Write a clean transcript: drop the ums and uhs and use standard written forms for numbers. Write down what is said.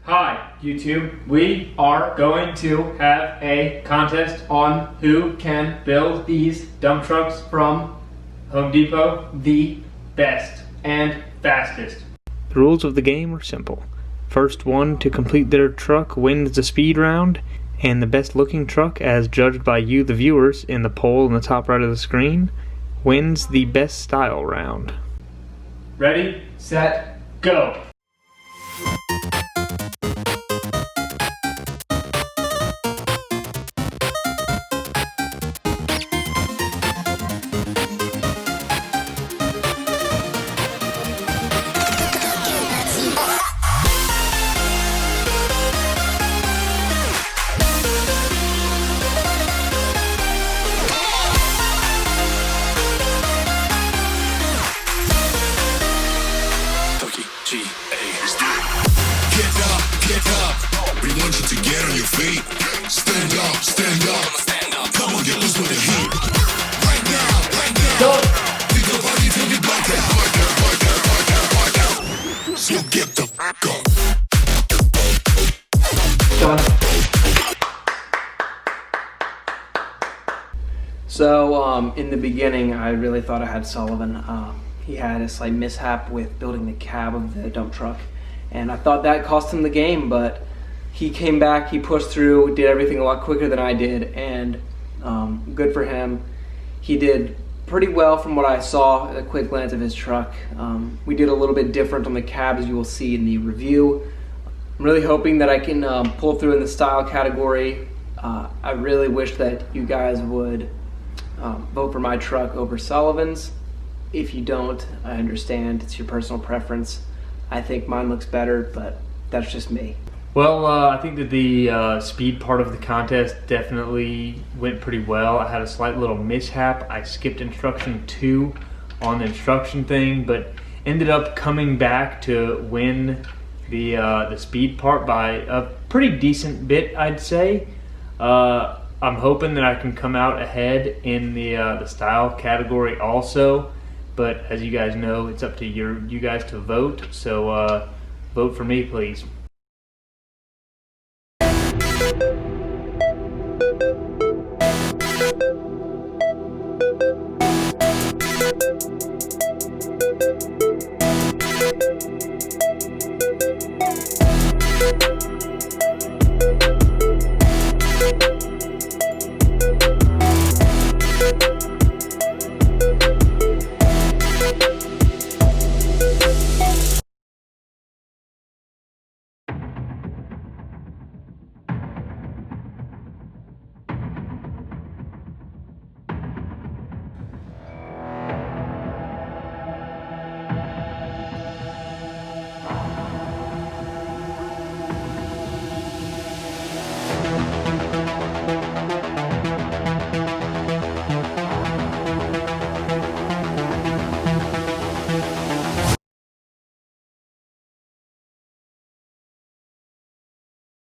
Hi, YouTube. We are going to have a contest on who can build these dump trucks from Home Depot the best and fastest. The rules of the game are simple. First one to complete their truck wins the speed round, and the best looking truck, as judged by you, the viewers, in the poll in the top right of the screen, wins the best style round. Ready, set, go! Get up. We want you to get on your feet. Stand up, stand up. Come on, get loose with the heat. Right now. Go! Think your body till you black out. So get the fuck up. So, in the beginning, I really thought I had Sullivan. He had a slight mishap with building the cab of the dump truck, and I thought that cost him the game, but he came back, he pushed through, did everything a lot quicker than I did, and good for him. He did pretty well from what I saw at a quick glance of his truck. We did a little bit different on the cab, as you will see in the review. I'm really hoping that I can pull through in the style category. I really wish that you guys would vote for my truck over Sullivan's. If you don't, I understand, it's your personal preference. I think mine looks better, but that's just me. Well, I think that the speed part of the contest definitely went pretty well. I had a slight little mishap. I skipped instruction 2 on the instruction thing, but ended up coming back to win the speed part by a pretty decent bit, I'd say. I'm hoping that I can come out ahead in the style category also, but as you guys know, it's up to you guys to vote, so vote for me, please.